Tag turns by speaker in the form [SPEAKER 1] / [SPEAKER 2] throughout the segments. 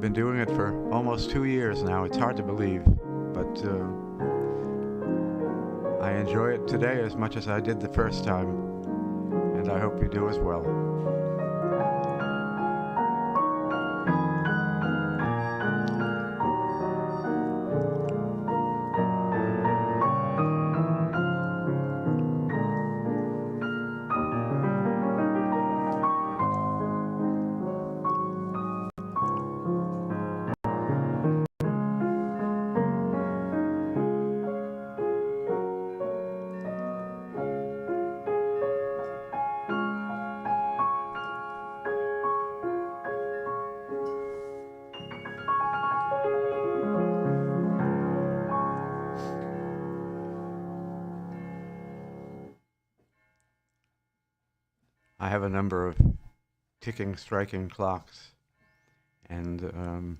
[SPEAKER 1] been doing it for almost 2 years now. It's hard to believe, but I enjoy it today as much as I did the first time, and I hope you do as well. I have a number of ticking, striking clocks, and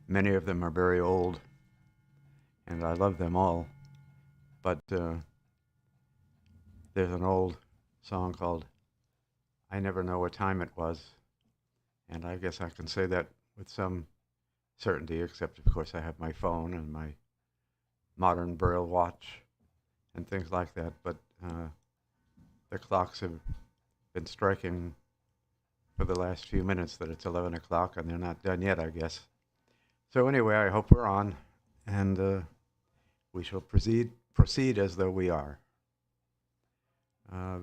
[SPEAKER 1] many of them are very old, and I love them all. But there's an old song called I Never Know What Time It Was, and I guess I can say that with some certainty, except of course I have my phone and my modern Braille watch and things like that. But the clocks have been striking for the last few minutes that it's 11 o'clock, and they're not done yet, I guess. So anyway, I hope we're on, and we shall proceed as though we are. I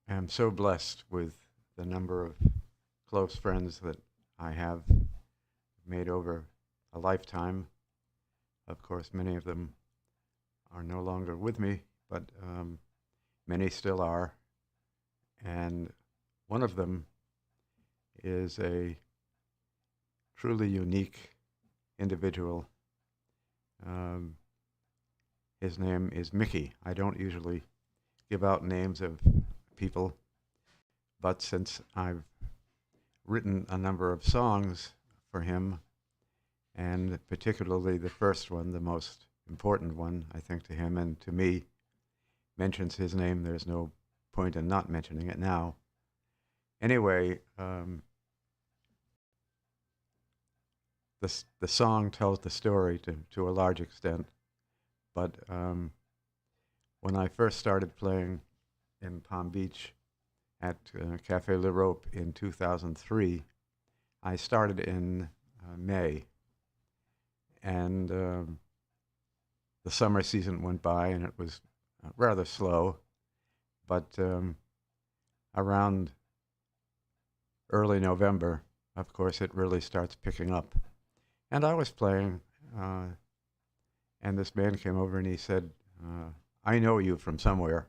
[SPEAKER 1] am so blessed with the number of close friends that I have made over a lifetime. Of course, many of them are no longer with me, but many still are. And one of them is a truly unique individual. His name is Mickey. I don't usually give out names of people, but since I've written a number of songs for him, and particularly the first one, the most important one, I think, to him and to me, mentions his name, there's no point in not mentioning it now. Anyway, the song tells the story to a large extent, but when I first started playing in Palm Beach at Cafe l'Europe in 2003, I started in May, and the summer season went by and it was rather slow, but around early November, of course, it really starts picking up. And I was playing, and this man came over and he said, I know you from somewhere.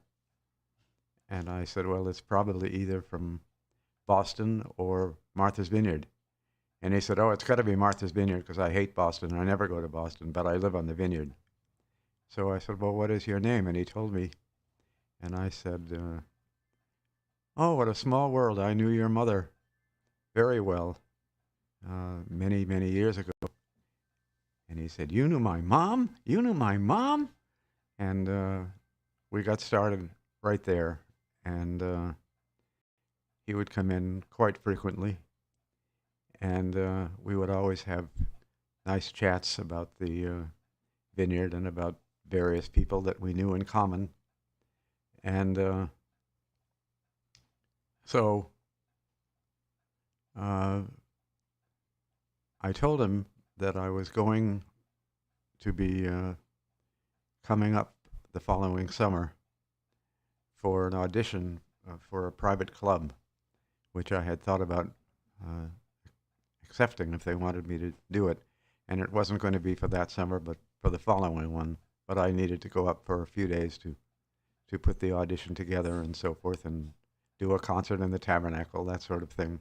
[SPEAKER 1] And I said, well, it's probably either from Boston or Martha's Vineyard. And he said, oh, it's got to be Martha's Vineyard because I hate Boston. I never go to Boston, but I live on the vineyard. So I said, well, what is your name? And he told me. And I said, oh, what a small world. I knew your mother very well many, many years ago. And he said, you knew my mom? You knew my mom? And we got started right there. And he would come in quite frequently. And we would always have nice chats about the vineyard and about various people that we knew in common. And so I told him that I was going to be coming up the following summer for an audition for a private club, which I had thought about accepting if they wanted me to do it. And it wasn't going to be for that summer, but for the following one. But I needed to go up for a few days to put the audition together and so forth and do a concert in the Tabernacle, that sort of thing.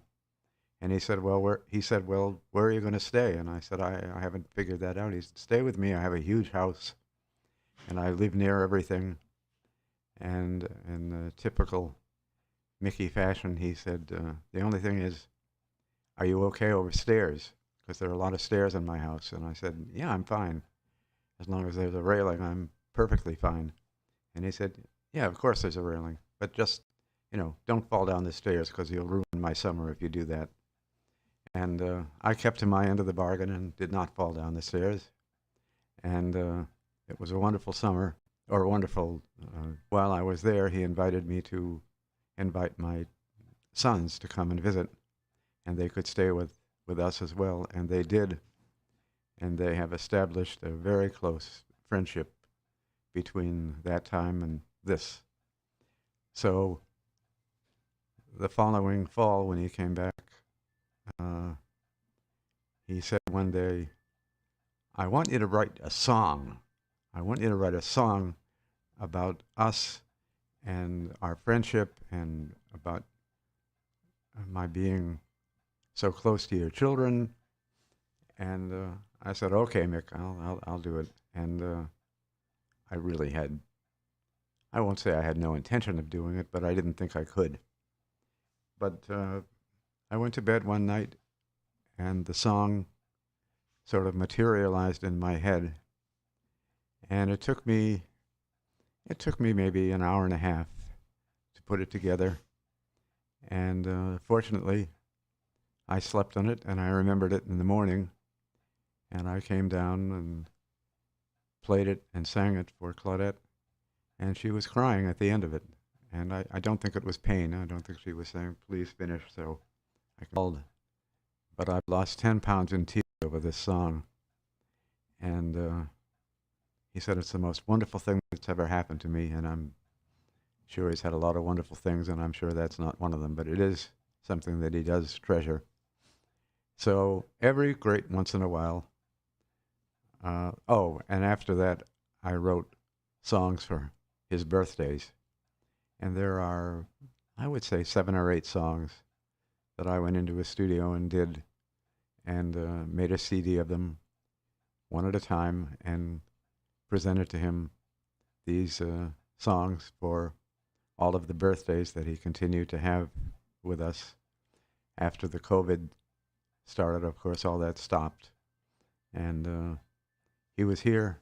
[SPEAKER 1] And he said, well, where are you going to stay? And I said, I haven't figured that out. He said, stay with me. I have a huge house, and I live near everything. And in the typical Mickey fashion, he said, the only thing is, are you okay over stairs? Because there are a lot of stairs in my house. And I said, yeah, I'm fine. As long as there's a railing, I'm perfectly fine. And he said, yeah, of course there's a railing, but just don't fall down the stairs because you'll ruin my summer if you do that. And I kept to my end of the bargain and did not fall down the stairs. And it was a wonderful summer, or a wonderful. While I was there, he invited me to invite my sons to come and visit, and they could stay with us as well, and they did. And they have established a very close friendship between that time and this. So the following fall, when he came back, he said one day, I want you to write a song. I want you to write a song about us and our friendship and about my being so close to your children. And I said, okay, Mick, I'll do it. And I really had, I won't say I had no intention of doing it, but I didn't think I could. But I went to bed one night, and the song sort of materialized in my head. And it took me maybe an hour and a half to put it together. And fortunately, I slept on it, and I remembered it in the morning. And I came down and played it and sang it for Claudette. And she was crying at the end of it. And I don't think it was pain. I don't think she was saying, please finish. So I called. But I've lost 10 pounds in tears over this song. And he said it's the most wonderful thing that's ever happened to me. And I'm sure he's had a lot of wonderful things, and I'm sure that's not one of them. But it is something that he does treasure. So every great once in a while. And after that, I wrote songs for his birthdays. And there are, I would say, 7 or 8 songs that I went into a studio and did, and made a CD of them one at a time and presented to him these songs for all of the birthdays that he continued to have with us. After the COVID started, of course, all that stopped. And he was here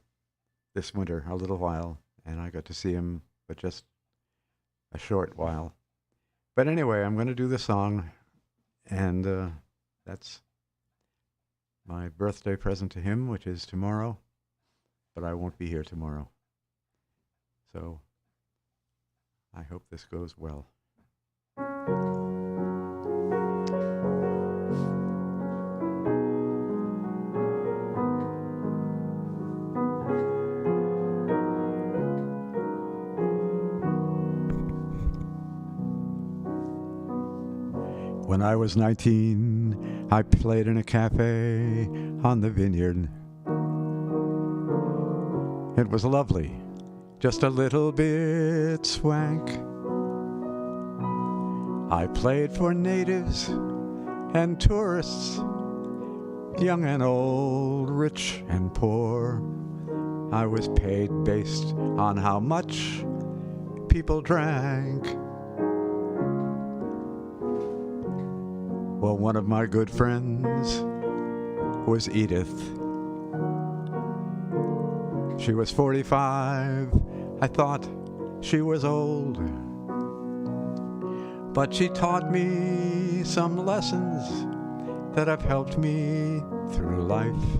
[SPEAKER 1] this winter a little while, and I got to see him, but just a short while. But anyway, I'm going to do the song, and that's my birthday present to him, which is tomorrow, but I won't be here tomorrow. So I hope this goes well. When I was 19, I played in a cafe on the vineyard. It was lovely, just a little bit swank. I played for natives and tourists, young and old, rich and poor. I was paid based on how much people drank. Well, one of my good friends was Edith. She was 45. I thought she was old. But she taught me some lessons that have helped me through life.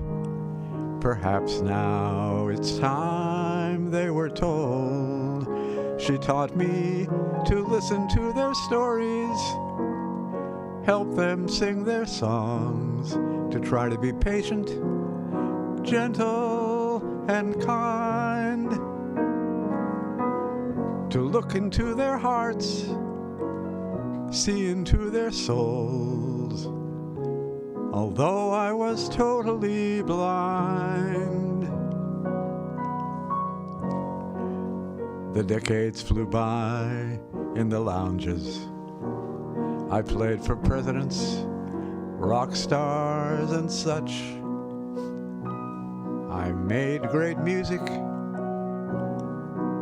[SPEAKER 1] Perhaps now it's time they were told. She taught me to listen to their stories, help them sing their songs, to try to be patient, gentle, and kind, to look into their hearts, see into their souls, although I was totally blind. The decades flew by in the lounges. I played for presidents, rock stars, and such. I made great music,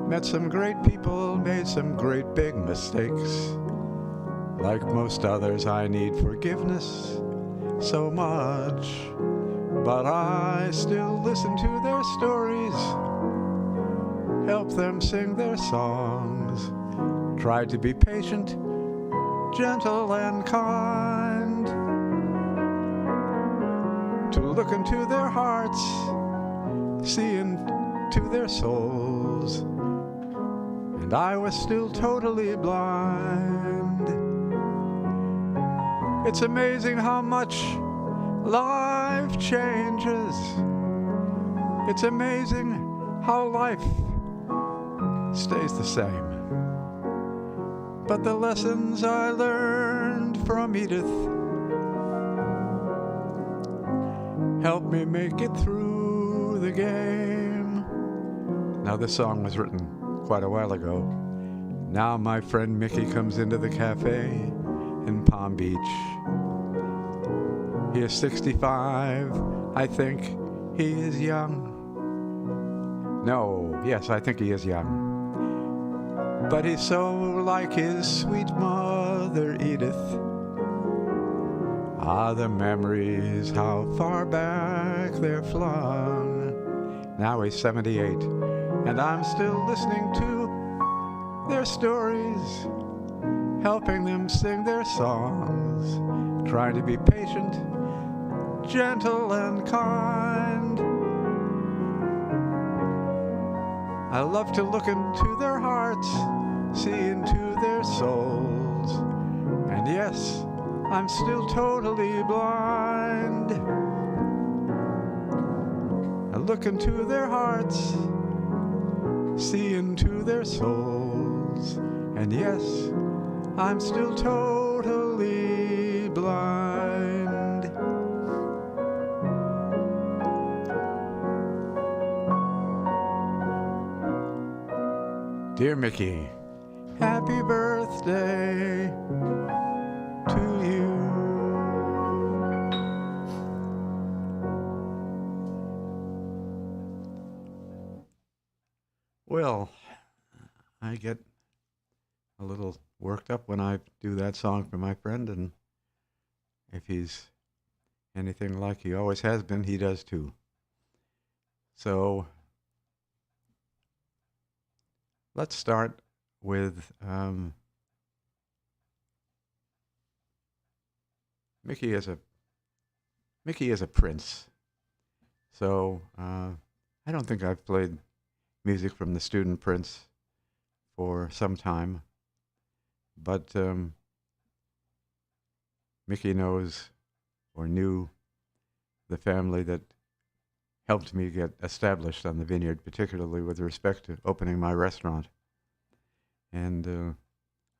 [SPEAKER 1] met some great people, made some great big mistakes. Like most others, I need forgiveness so much, but I still listen to their stories, help them sing their songs, tried to be patient, gentle and kind, to look into their hearts, see into their souls, and I was still totally blind. It's amazing how much life changes. It's amazing how life stays the same. But the lessons I learned from Edith helped me make it through the game. Now, this song was written quite a while ago. Now my friend Mickey comes into the cafe in Palm Beach. He is 65. I think he is young. No, yes, I think he is young. But he's so like his sweet mother Edith. Ah, the memories, how far back they're flung. Now he's 78, and I'm still listening to their stories, helping them sing their songs, trying to be patient, gentle and kind. I love to look into their hearts, see into their souls, and yes, I'm still totally blind. I look into their hearts, see into their souls, and yes, I'm still totally blind. Dear Mickey, happy birthday to you. Well, I get a little worked up when I do that song for my friend, and if he's anything like he always has been, he does too. So let's start with Mickey is a prince. So I don't think I've played music from the Student Prince for some time, but Mickey knows or knew the family that helped me get established on the vineyard, particularly with respect to opening my restaurant. And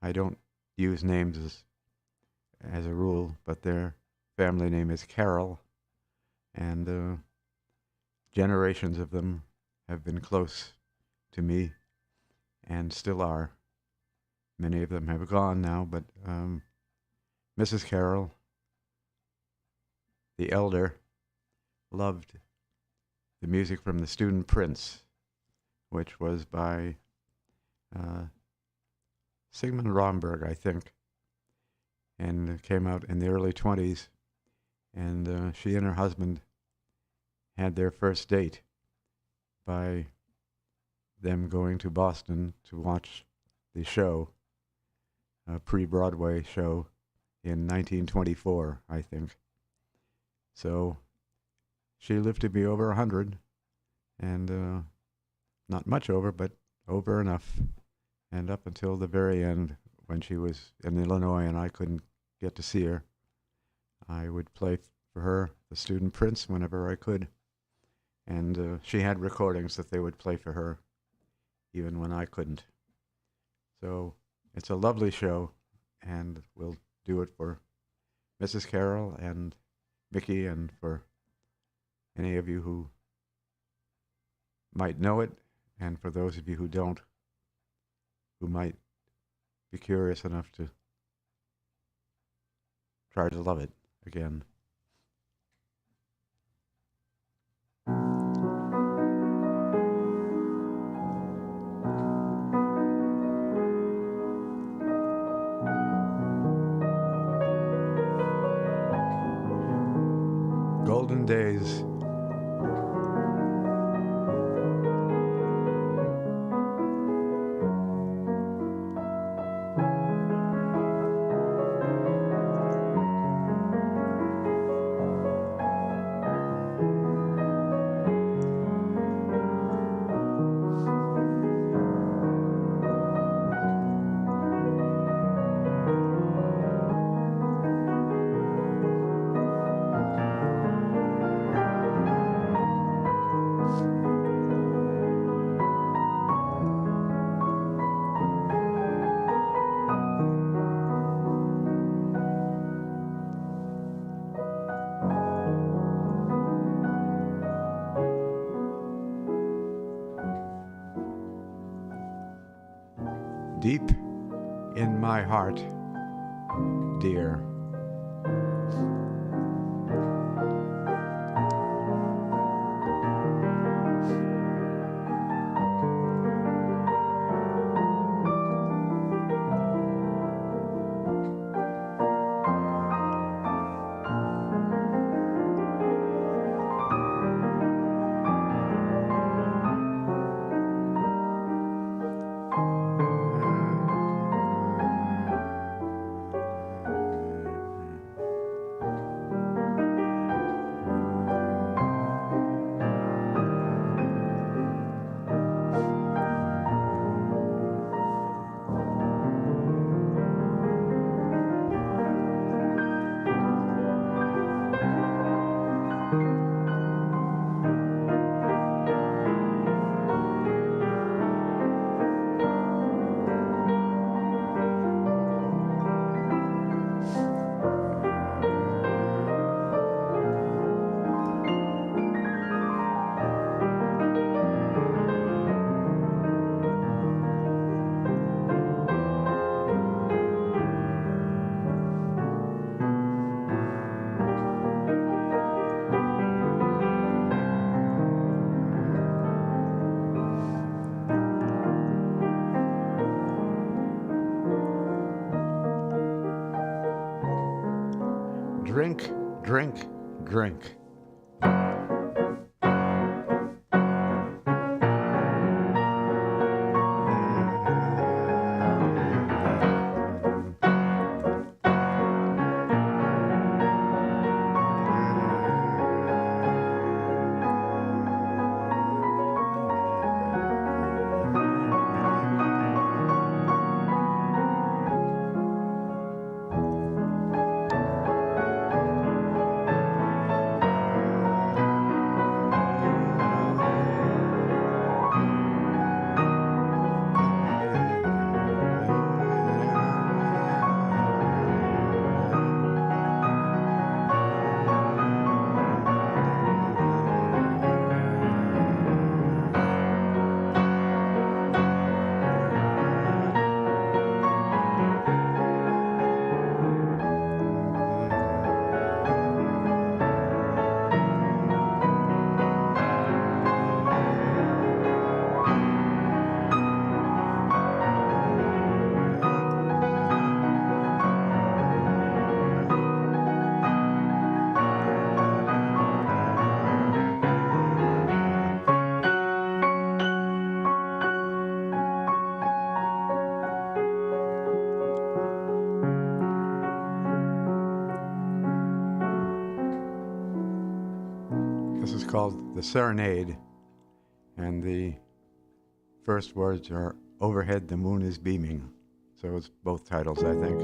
[SPEAKER 1] I don't use names as a rule, but their family name is Carroll, and generations of them have been close to me and still are. Many of them have gone now, but Mrs. Carroll, the elder, loved the music from the Student Prince, which was by Sigmund Romberg, I think, and it came out in the early 20s, and she and her husband had their first date by them going to Boston to watch the show, a pre-Broadway show in 1924, I think. So she lived to be over 100, and not much over, but over enough. And up until the very end, when she was in Illinois and I couldn't get to see her, I would play for her the Student Prince whenever I could. And she had recordings that they would play for her, even when I couldn't. So it's a lovely show, and we'll do it for Mrs. Carroll and Mickey, and for any of you who might know it, and for those of you who don't, who might be curious enough to try to love it again. Golden days. deep in my heart, dear. Drink, drink, drink. This is called The Serenade, and the first words are "Overhead the moon is beaming." So it's both titles, I think.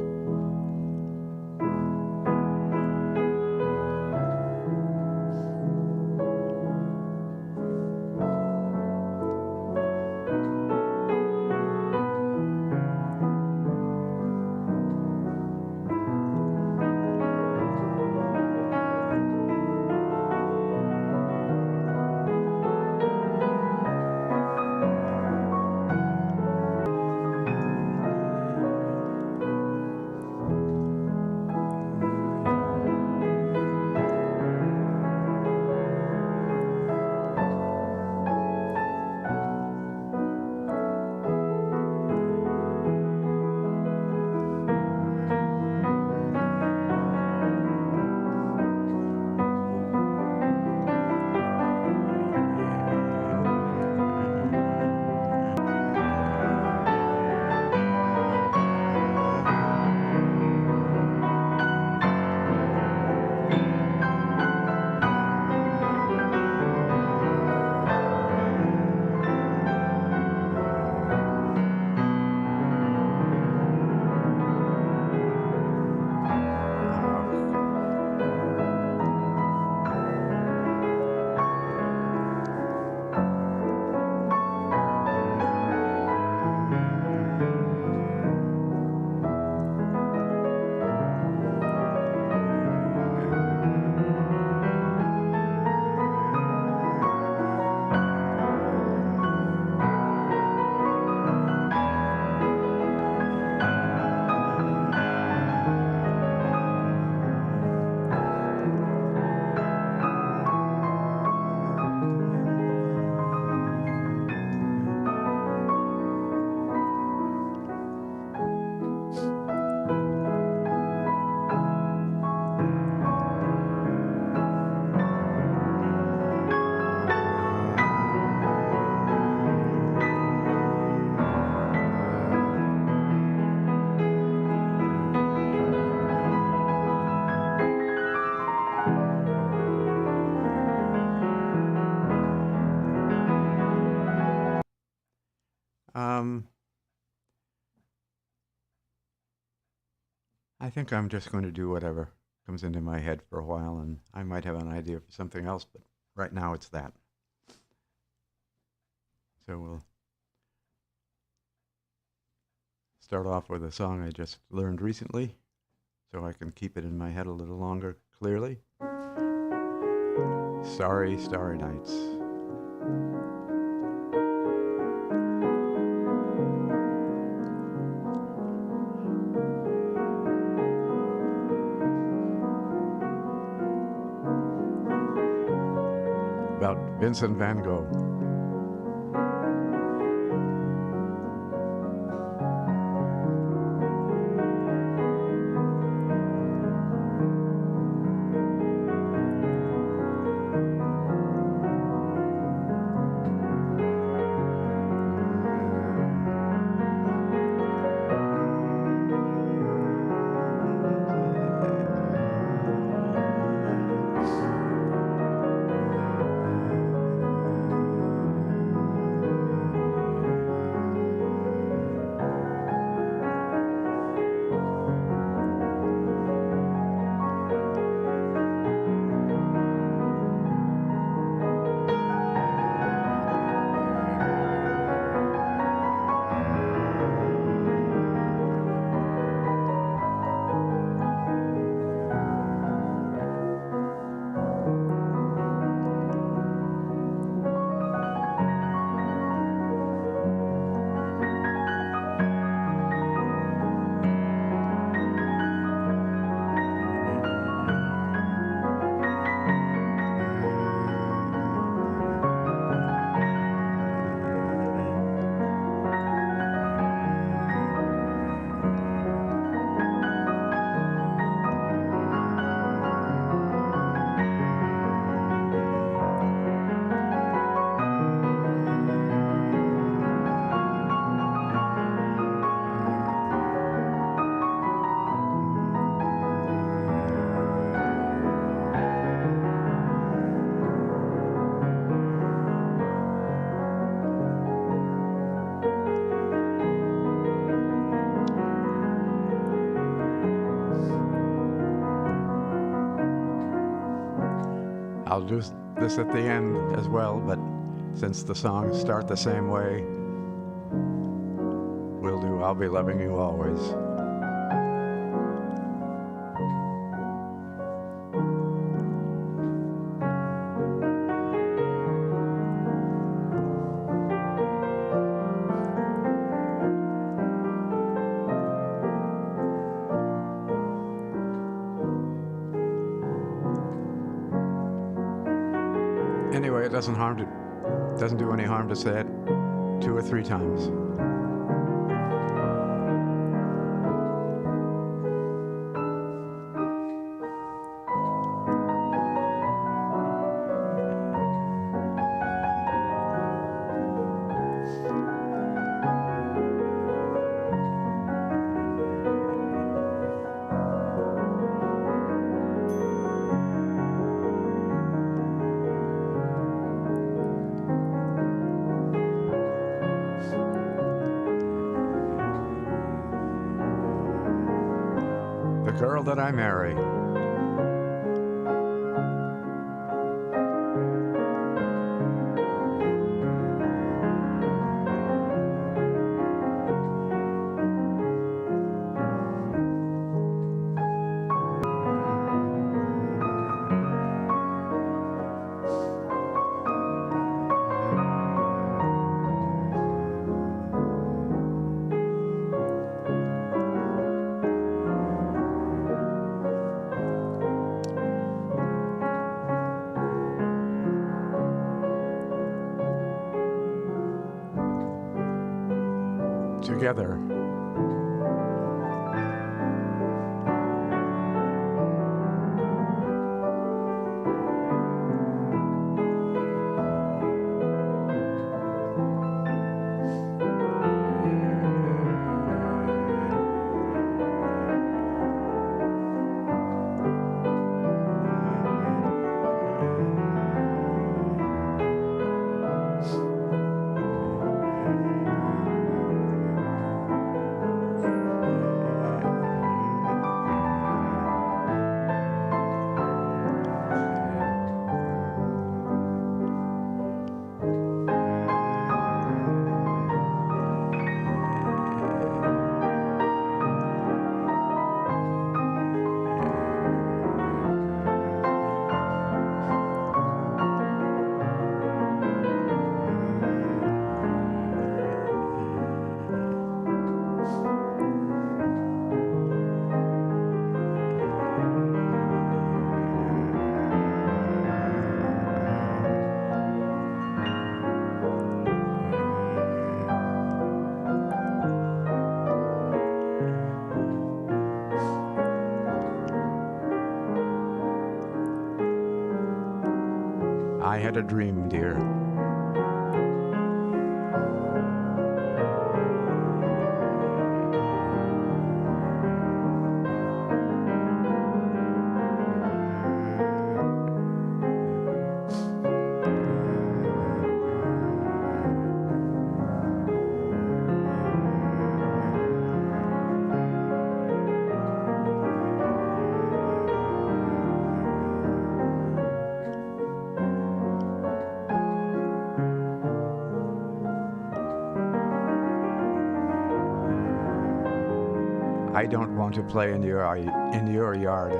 [SPEAKER 1] I think I'm just going to do whatever comes into my head for a while, and I might have an idea for something else, but right now it's that. So we'll start off with a song I just learned recently, so I can keep it in my head a little longer clearly. Starry, Starry Nights. About Vincent van Gogh. I'll do this at the end as well, but since the songs start the same way, we'll do I'll Be Loving You Always. Anyway, it doesn't do any harm to say it 2 or 3 times. The girl that I marry. Together. I had a dream, dear. I don't want to play in your yard.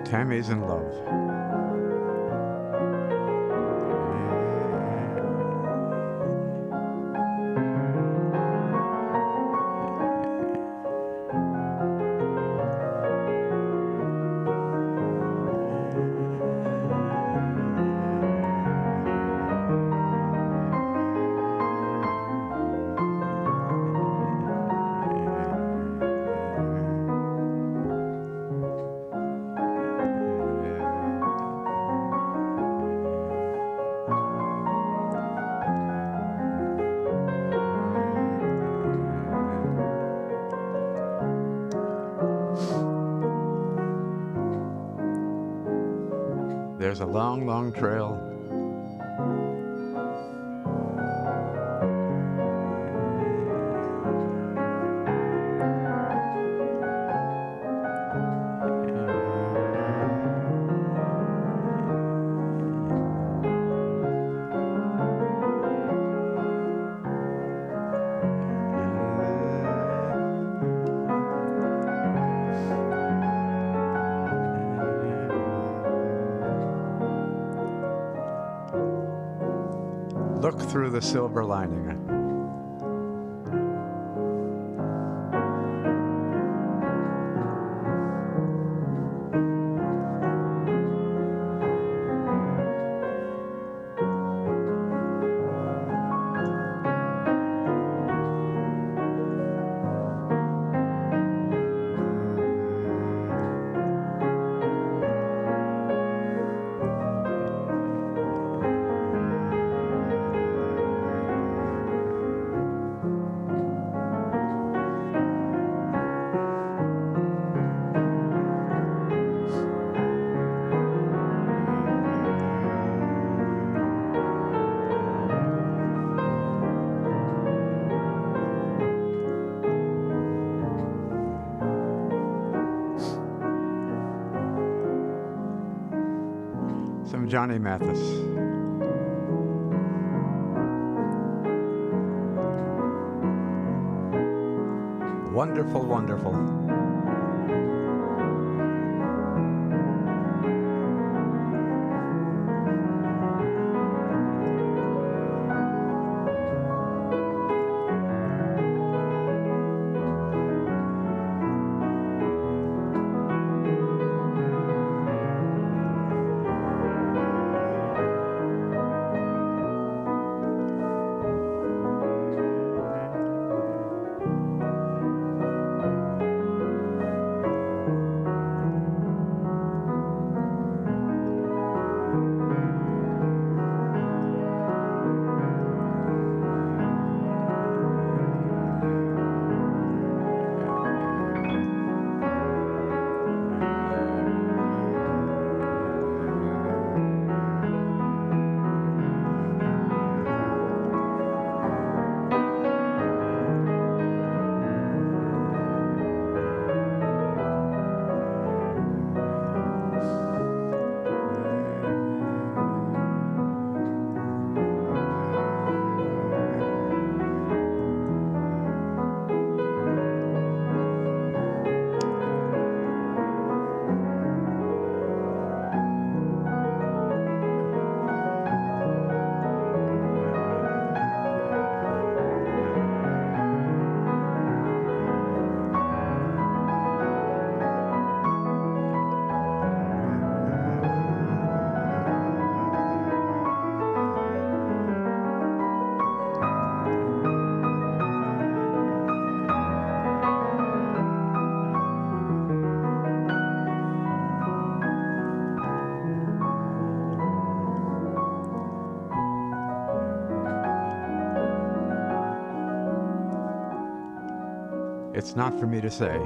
[SPEAKER 1] Tammy's in love. There's a long, long trail. Look through the silver lining. Some Johnny Mathis. Wonderful, wonderful. It's not for me to say.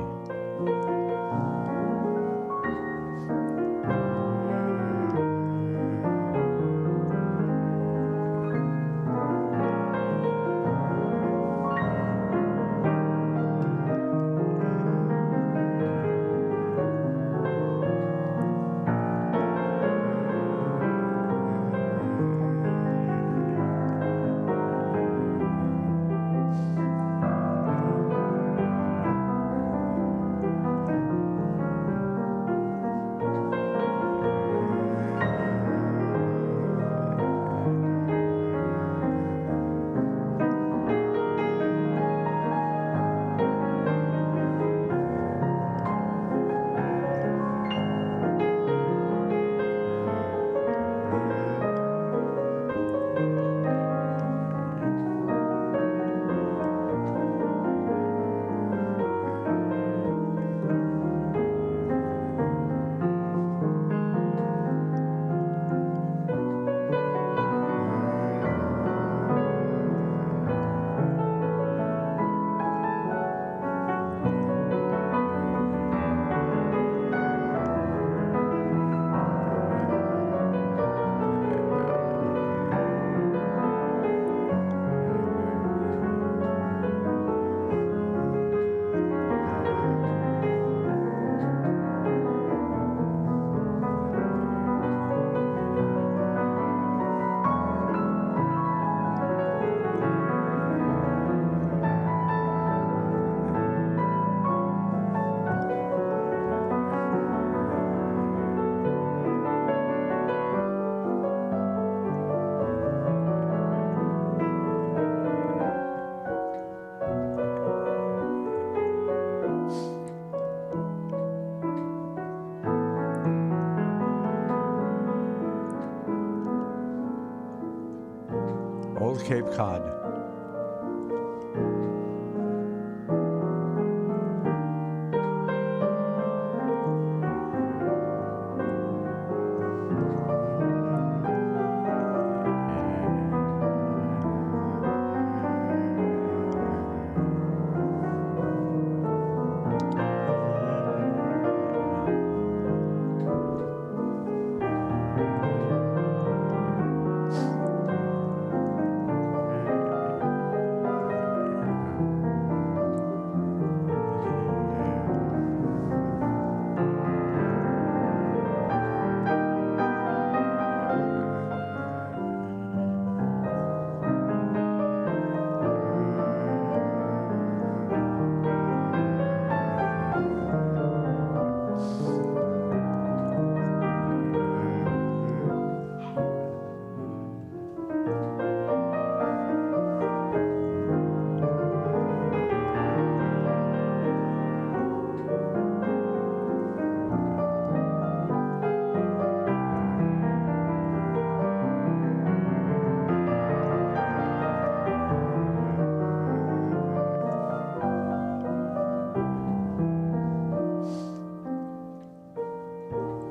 [SPEAKER 1] Old Cape Cod.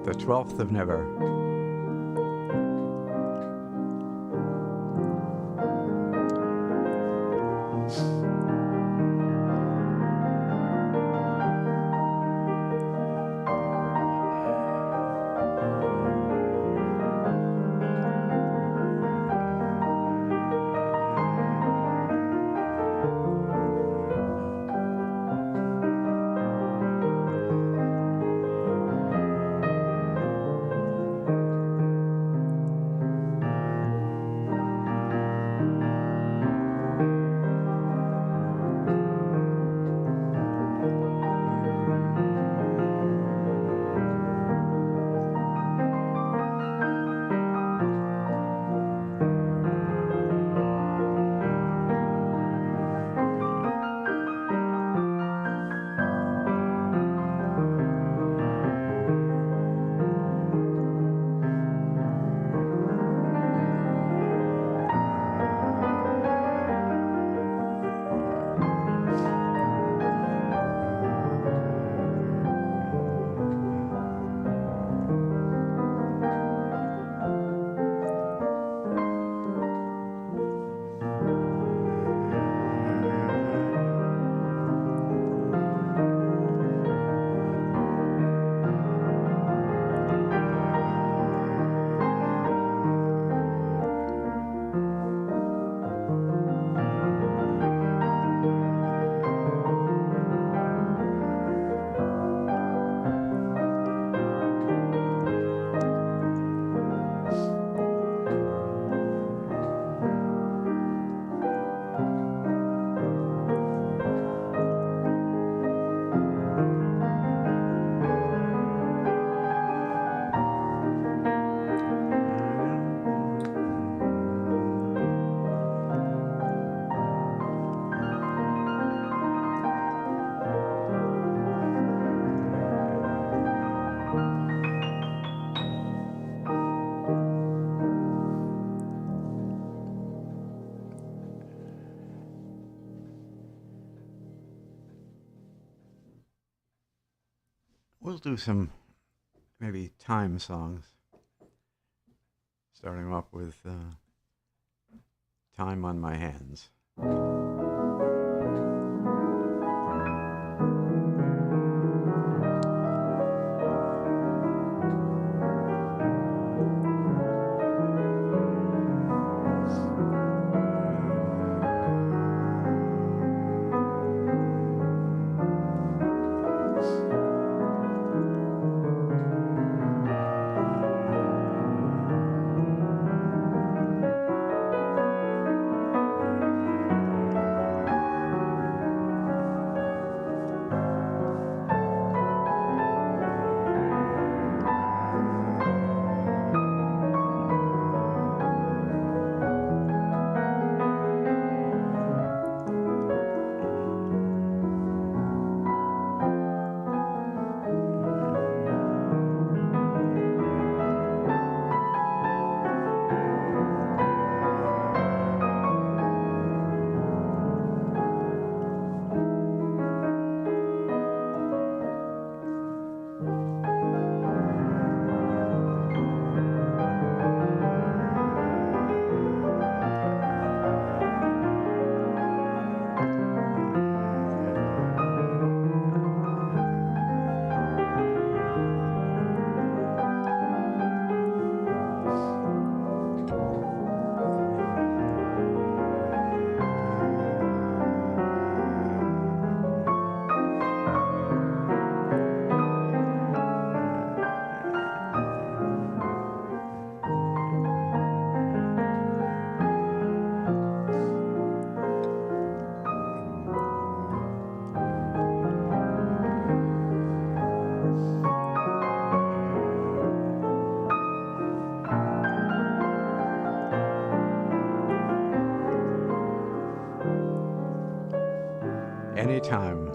[SPEAKER 1] The 12th of Never. do some maybe time songs, starting off with Time on My Hands. Anytime.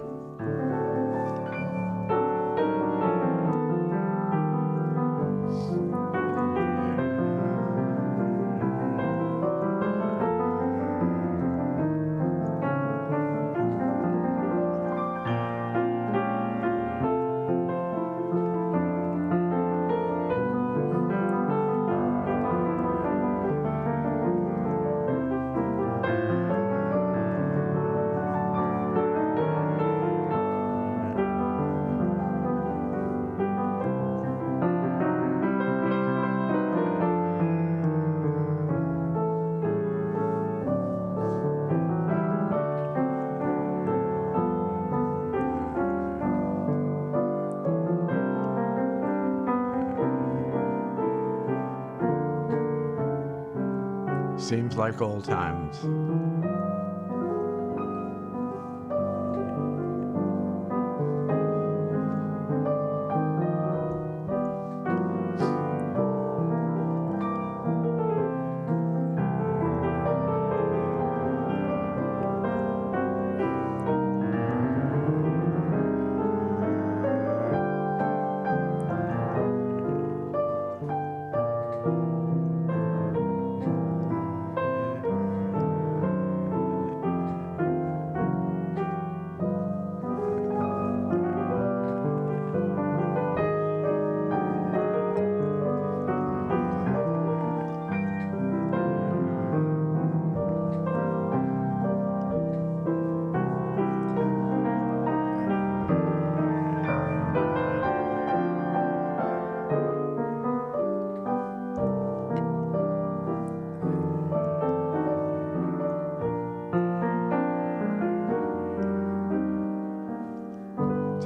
[SPEAKER 1] Seems like old times.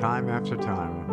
[SPEAKER 1] Time after time.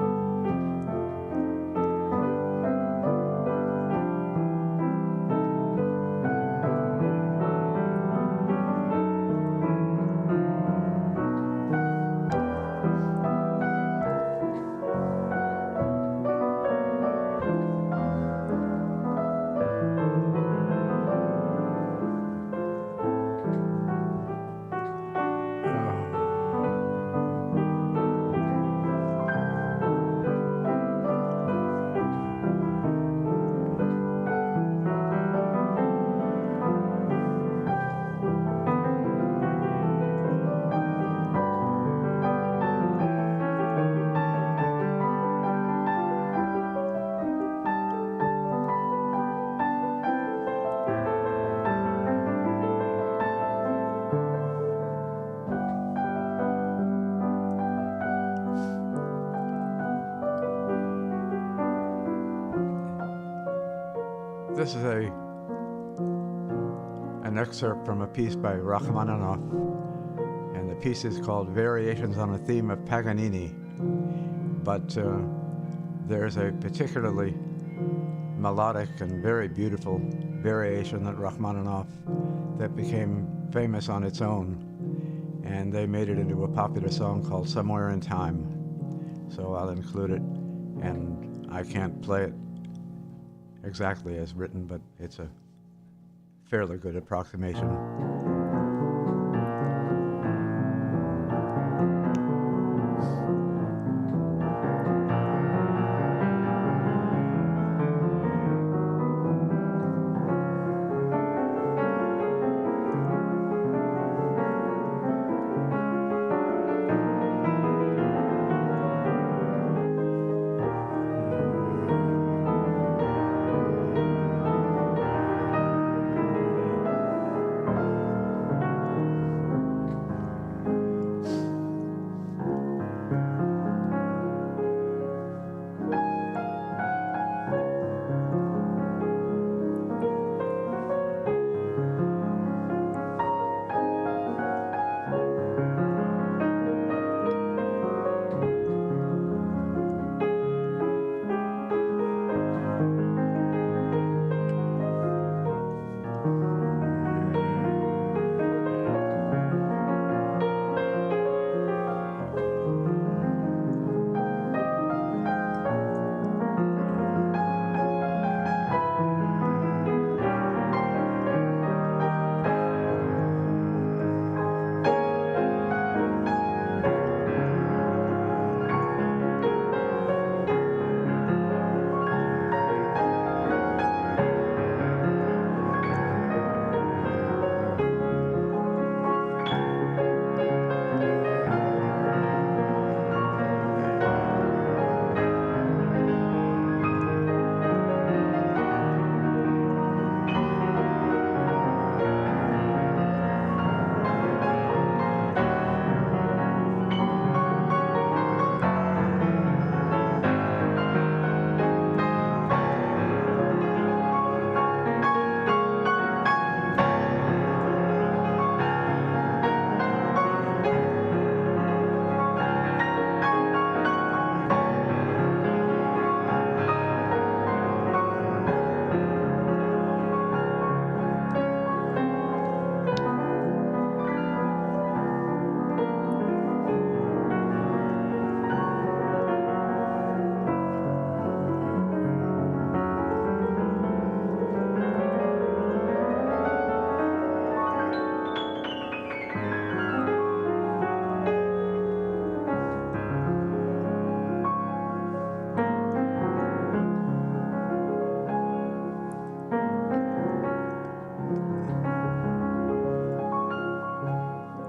[SPEAKER 1] This is an excerpt from a piece by Rachmaninoff, and the piece is called Variations on a Theme of Paganini. But there's a particularly melodic and very beautiful variation that Rachmaninoff that became famous on its own, and they made it into a popular song called Somewhere in Time. So I'll include it, and I can't play it exactly as written, but it's a fairly good approximation.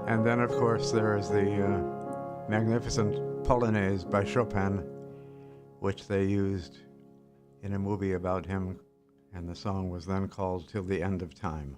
[SPEAKER 1] And then, of course, there is the magnificent Polonaise by Chopin, which they used in a movie about him, and the song was then called Till the End of Time.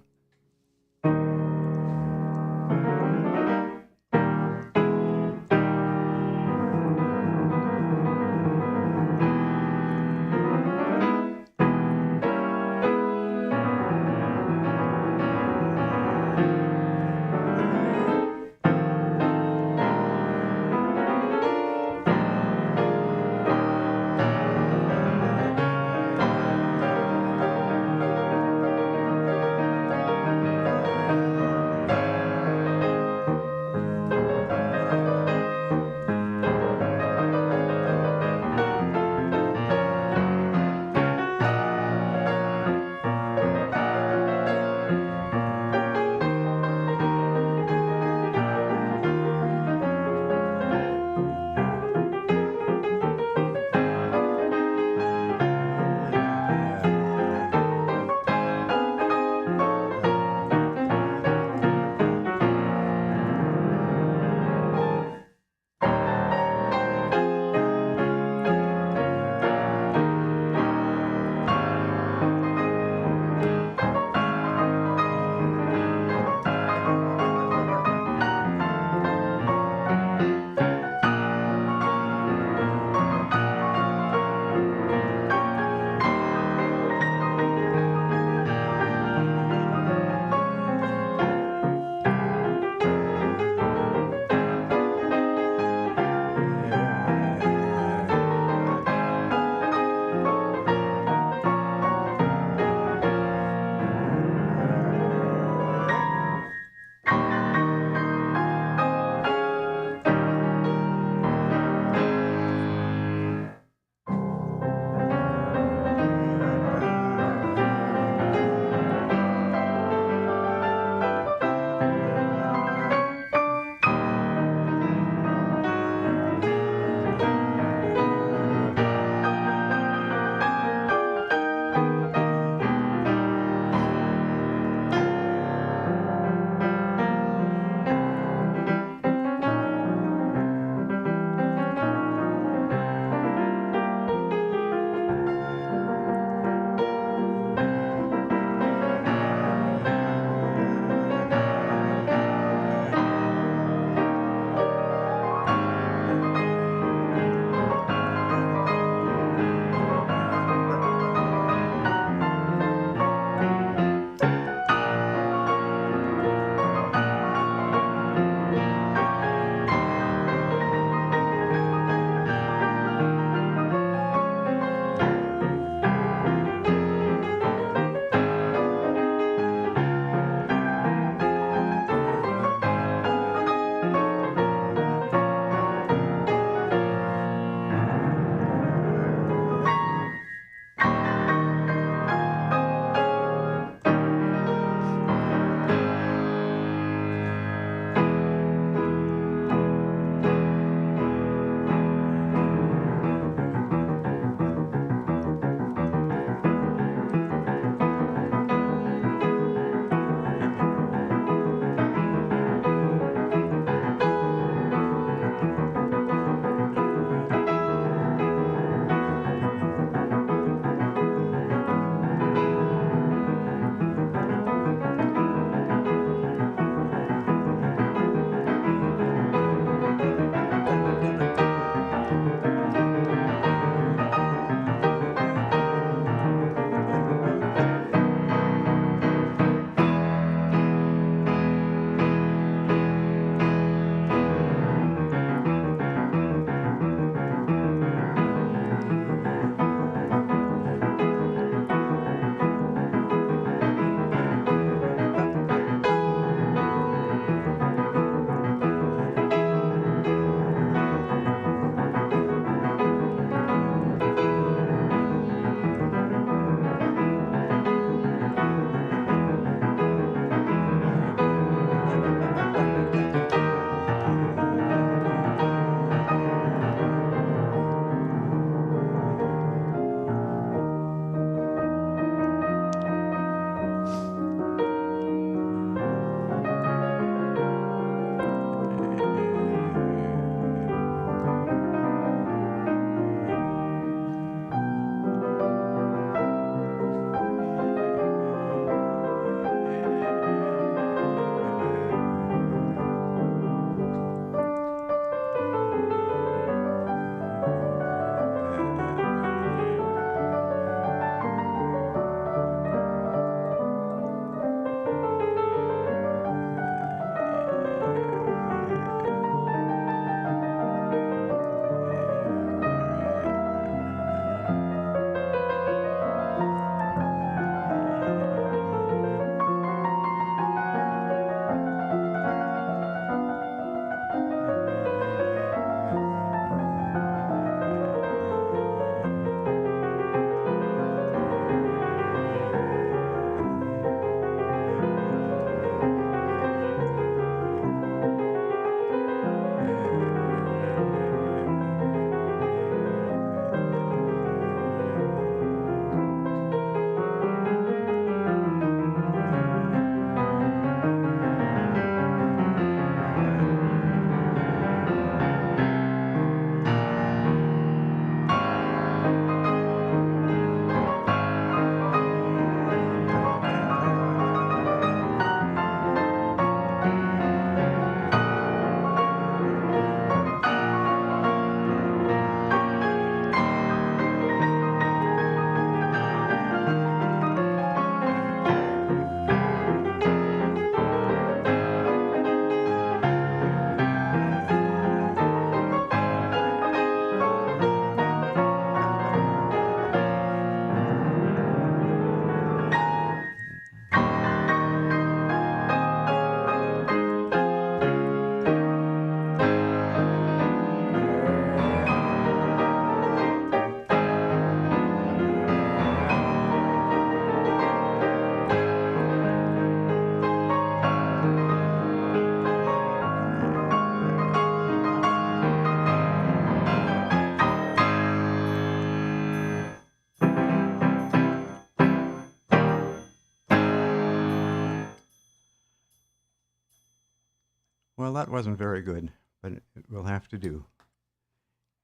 [SPEAKER 1] Well, that wasn't very good, but it will have to do.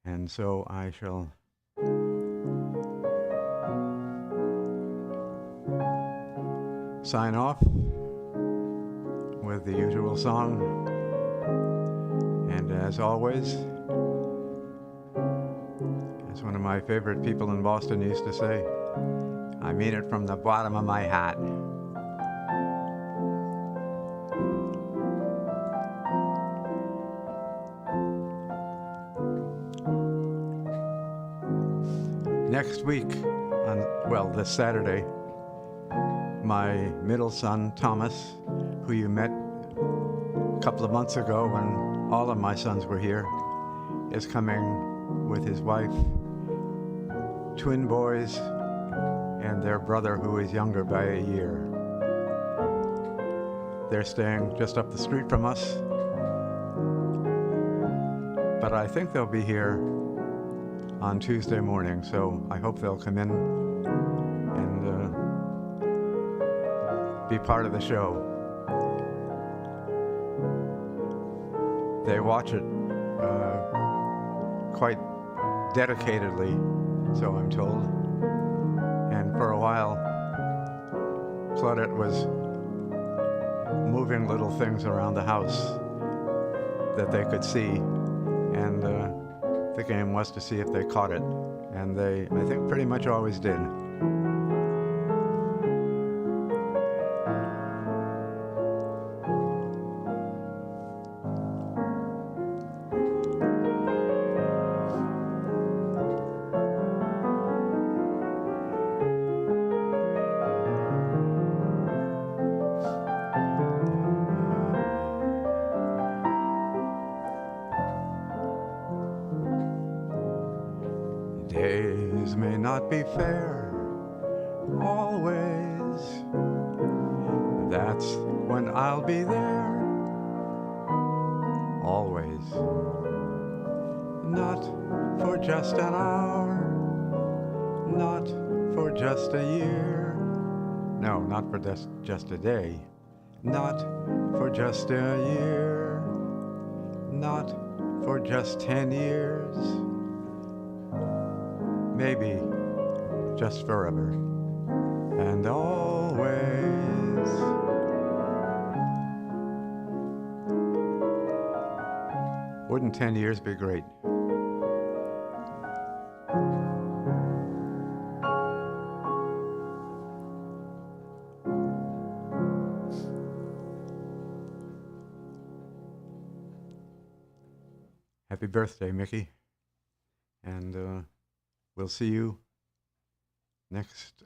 [SPEAKER 1] And so I shall sign off with the usual song. And as always, as one of my favorite people in Boston used to say, I mean it from the bottom of my heart. Next week, this Saturday, my middle son, Thomas, who you met a couple of months ago when all of my sons were here, is coming with his wife, twin boys, and their brother, who is younger by a year. They're staying just up the street from us, but I think they'll be here on Tuesday morning, so I hope they'll come in and be part of the show. They watch it quite dedicatedly, so I'm told. And for a while, Claudette was moving little things around the house that they could see, and the game was to see if they caught it, and they, I think, pretty much always did. Days may not be fair, always. That's when I'll be there, always. Not for just an hour, not for just a year. No, not for just a day. Not for just a year, not for just 10 years. Maybe just forever and always. Wouldn't 10 years be great? Happy birthday, Mickey. And we'll see you next,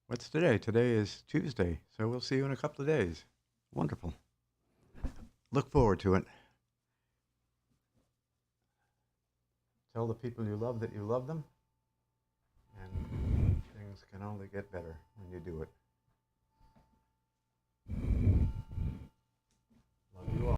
[SPEAKER 1] what's today? Today is Tuesday, so we'll see you in a couple of days. Wonderful. Look forward to it. Tell the people you love that you love them, and things can only get better when you do it.